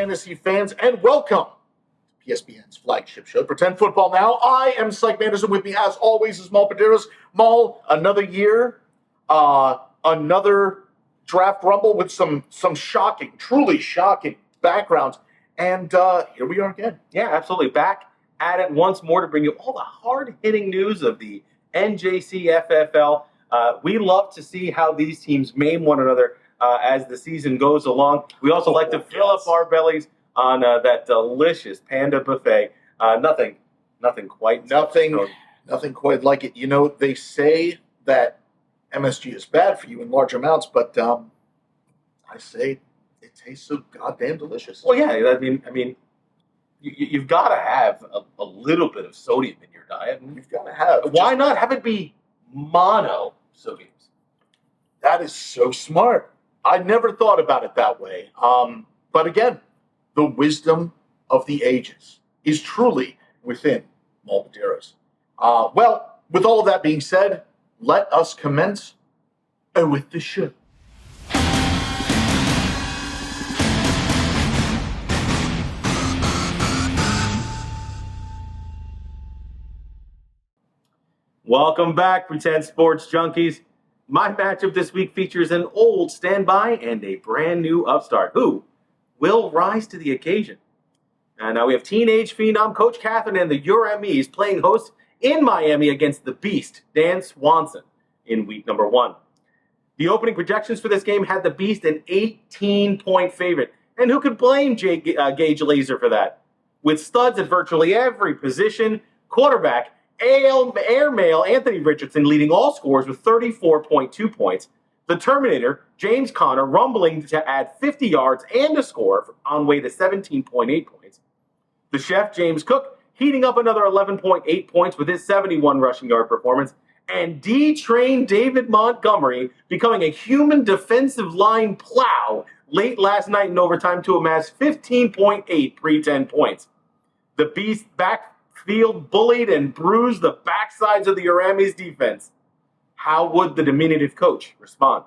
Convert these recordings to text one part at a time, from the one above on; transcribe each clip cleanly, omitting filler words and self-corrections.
fantasy fans, and welcome to PSPN's flagship show, Pretend Football Now. I am Sike Anderson. With me, as always, is Maul Paderos. Maul, another year, another draft rumble with some shocking, truly shocking backgrounds. And here we are again. Yeah, absolutely. Back at it once more to bring you all the hard-hitting news of the NJCFFL. We love to see how these teams maim one another as the season goes along. We also like to fill up our bellies on that delicious panda buffet. Nothing quite like it. You know, they say that MSG is bad for you in large amounts, but I say it tastes so goddamn delicious. Well, yeah, I mean, you've got to have a little bit of sodium in your diet. You've got to have. Why not have it be mono sodiums? That is so smart. I never thought about it that way. But again, the wisdom of the ages is truly within Maul Paderos. Well, with all of that being said, let us commence with the show. Welcome back, Pretend Sports Junkies. My matchup this week features an old standby and a brand new upstart who will rise to the occasion. And now we have teenage phenom Coach Catherine and the URMEs playing host in Miami against the Beast, Dan Swanson, in week number 1. The opening projections for this game had the Beast an 18-point favorite. And who could blame Gage Laser for that? With studs at virtually every position, quarterback airmail Anthony Richardson leading all scores with 34.2 points. The Terminator, James Conner, rumbling to add 50 yards and a score on way to 17.8 points. The Chef, James Cook, heating up another 11.8 points with his 71 rushing yard performance. And D-Train David Montgomery becoming a human defensive line plow late last night in overtime to amass 15.8 pre-10 points. The Beast backfield bullied and bruised the backsides of the Aramis defense. How would the diminutive coach respond?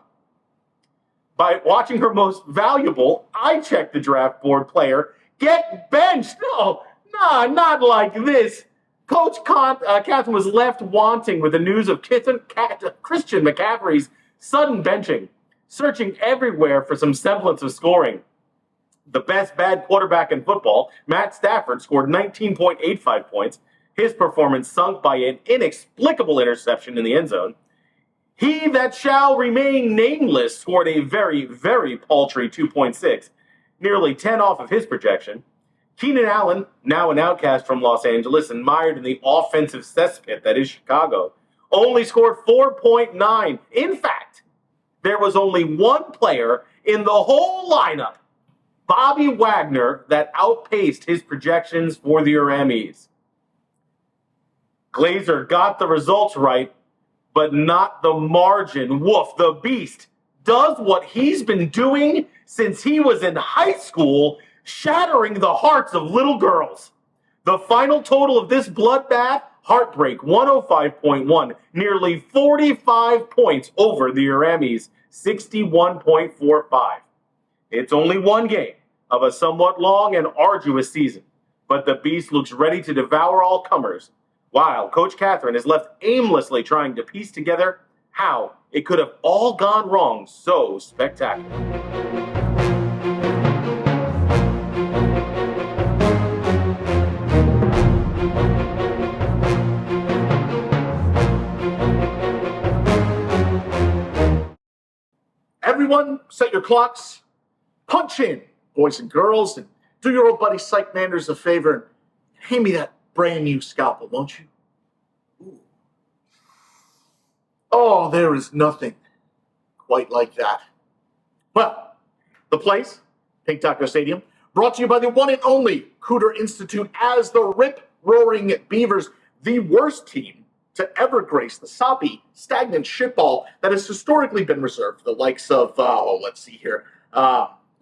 By watching her most valuable, I check the draft board player get benched. No, not like this. Coach Catherine was left wanting with the news of Christian McCaffrey's sudden benching, searching everywhere for some semblance of scoring. The best bad quarterback in football, Matt Stafford, scored 19.85 points. His performance sunk by an inexplicable interception in the end zone. He that shall remain nameless scored a very, very paltry 2.6, nearly 10 off of his projection. Keenan Allen, now an outcast from Los Angeles and mired in the offensive cesspit that is Chicago, only scored 4.9. In fact, there was only one player in the whole lineup, Bobby Wagner, that outpaced his projections for the Aramis. Glazer got the results right, but not the margin. Woof, the Beast does what he's been doing since he was in high school, shattering the hearts of little girls. The final total of this bloodbath, heartbreak, 105.1, nearly 45 points over the Aramis, 61.45. It's only one game of a somewhat long and arduous season, but the Beast looks ready to devour all comers, while Coach Catherine is left aimlessly trying to piece together how it could have all gone wrong so spectacular. Everyone, set your clocks, punch in, boys and girls, and do your old buddy Sike Manders a favor and hand me that brand new scalpel, won't you? Ooh. Oh, there is nothing quite like that. Well, the place, Pink Taco Stadium, brought to you by the one and only Cooter Institute as the Rip-Roaring Beavers, the worst team to ever grace the soppy, stagnant shitball that has historically been reserved for the likes of, the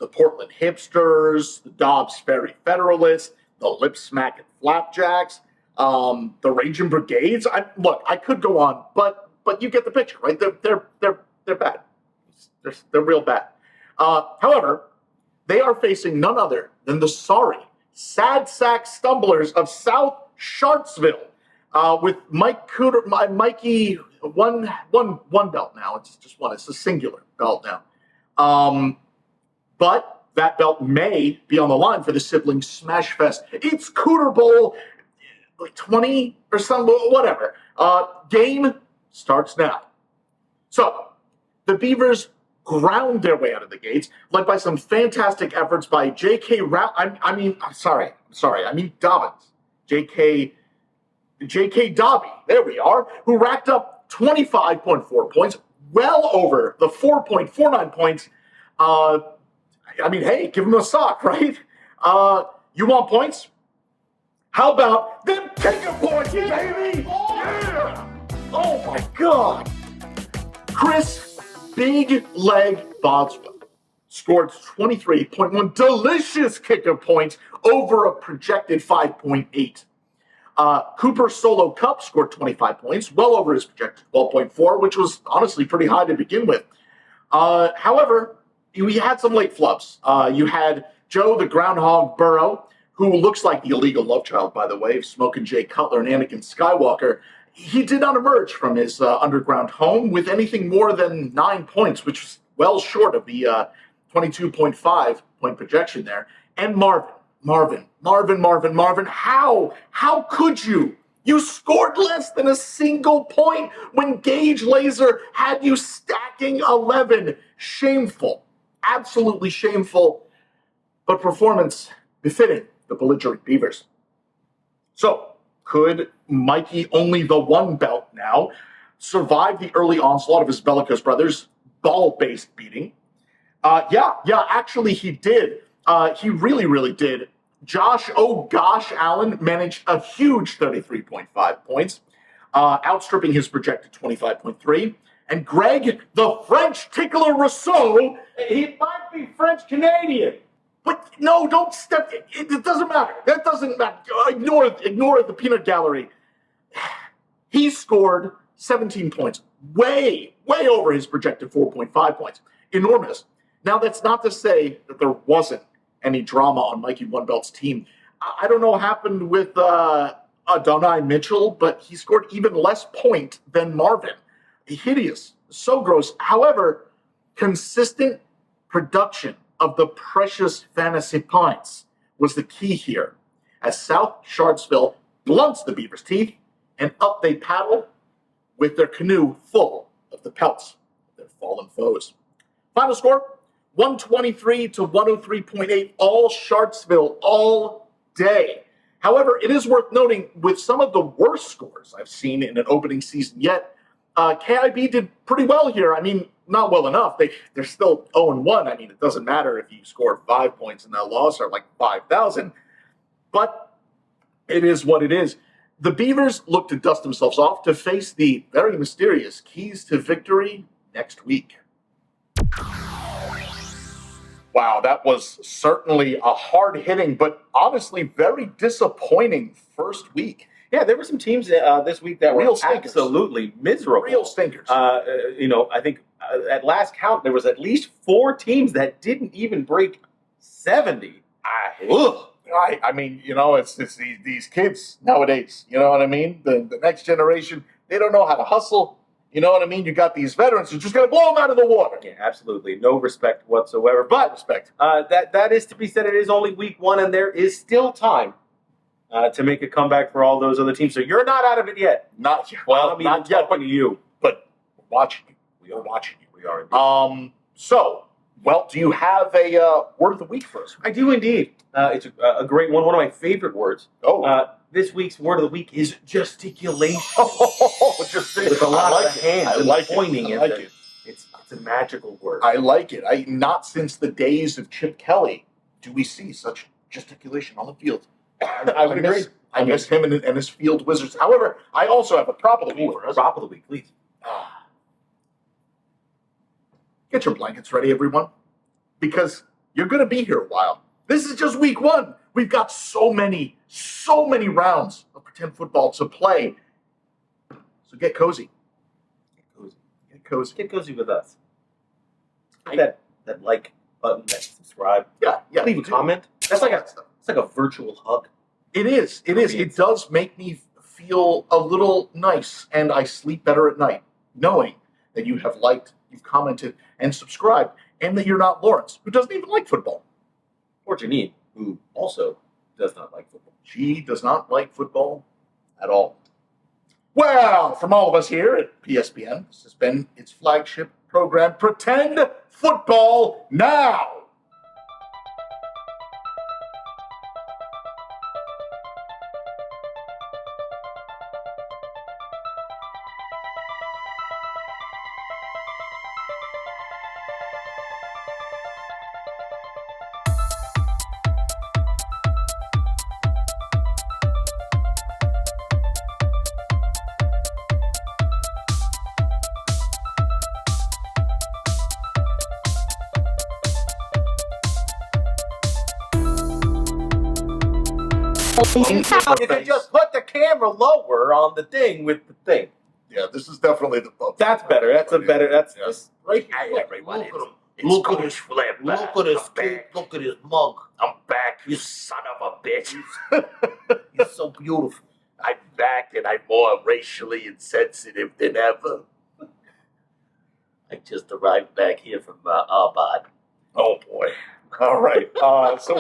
Portland Hipsters, the Dobbs Ferry Federalists, the Lip Smacking Flapjacks, the Raging Brigades. I could go on, but you get the picture, right? They're bad. They're real bad. However, They are facing none other than the sorry, sad sack stumblers of South Sharpsville, with Mikey one belt now. It's just one. It's a singular belt now. But that belt may be on the line for the sibling smash fest. It's Cooter Bowl, like 20 or something, whatever. Game starts now. So the Beavers ground their way out of the gates, led by some fantastic efforts by J.K. Dobbins. J.K. Dobby, there we are, who racked up 25.4 points, well over the 4.49 points. Hey, give him a sock, right? You want points? How about them kicker points, baby? Yeah! Oh my God! Chris Big Leg Boswell scored 23.1 delicious kicker points over a projected 5.8. Cooper Solo Cup scored 25 points, well over his projected 12.4, which was honestly pretty high to begin with. However, we had some late flubs. You had Joe the Groundhog Burrow, who looks like the illegal love child, by the way, of Smokin' Jay Cutler and Anakin Skywalker. He did not emerge from his underground home with anything more than 9 points, which was well short of the 22.5 point projection there. And Marvin, how could you? You scored less than a single point when Gage Laser had you stacking 11. Shameful, absolutely shameful, but performance befitting the belligerent Beavers. So, could Mikey, only the one belt now, survive the early onslaught of his bellicose brothers' ball-based beating? Actually he did. He really did. Josh, oh gosh, Allen managed a huge 33.5 points, outstripping his projected 25.3. And Greg, the French tickler Rousseau, He might be French-Canadian. but no, don't step. It doesn't matter. That doesn't matter. Ignore the peanut gallery. He scored 17 points, way over his projected 4.5 points. Enormous. Now, that's not to say that there wasn't any drama on Mikey One Belt's team. I don't know what happened with Adonai Mitchell, but he scored even less point than Marvin. Hideous. So gross. However, consistent production of the precious fantasy points was the key here, as South Sharpsville blunts the Beavers' teeth, and up they paddle with their canoe full of the pelts of their fallen foes. Final score, 123 to 103.8, all Sharpsville all day. However, it is worth noting, with some of the worst scores I've seen in an opening season yet, KIB did pretty well here. Not well enough. They're still 0-1. It doesn't matter if you score 5 points and that loss are like 5,000. But it is what it is. The Beavers look to dust themselves off to face the very mysterious keys to victory next week. Wow, that was certainly a hard-hitting, but honestly very disappointing first week. Yeah, there were some teams this week that were Real stinkers. absolutely miserable. Real stinkers. I think at last count, there was at least 4 teams that didn't even break 70. It's these kids nowadays. You know what I mean? The next generation, they don't know how to hustle. You know what I mean? You got these veterans who're just going to blow them out of the water. Yeah, absolutely. No respect whatsoever. But respect. That is to be said. It is only week 1, and there is still time to make a comeback for all those other teams. So you're not out of it yet. Not yet. Well, not yet, but to you. But we're watching you. We are watching you. We are indeed. Do you have a word of the week for us? I do indeed. It's a great one. One of my favorite words. This week's word of the week is gesticulation. With a lot of hands and pointing. I like it. It's a magical word. I like it. Not since the days of Chip Kelly do we see such gesticulation on the field. I would agree. I miss him and his field wizards. However, I also have a prop of the week for us. Prop of the week, please. Get your blankets ready, everyone, because you're going to be here a while. This is just week 1. We've got so many rounds of pretend football to play. So get cozy. Get cozy with us. Hit that like button, that subscribe. Yeah. Leave a comment. That's like a virtual hug. It is. It does make me feel a little nice, and I sleep better at night knowing that you have liked, you've commented, and subscribed, and that you're not Lawrence, who doesn't even like football. Or Janine, who also does not like football. She does not like football at all. Well, from all of us here at PSPN, this has been its flagship program, Pretend Football Now! You can just put the camera lower on the thing with the thing. Yeah, this is definitely the bump. That's better. That's a better. That's Yeah. this right Hey, here. everybody. Look at Coach Flip. Look at his I'm back. look at his mug. I'm back, you son of a bitch. He's so beautiful. I'm back and I'm more racially insensitive than ever. I just arrived back here from Arbad. Oh boy. All right. So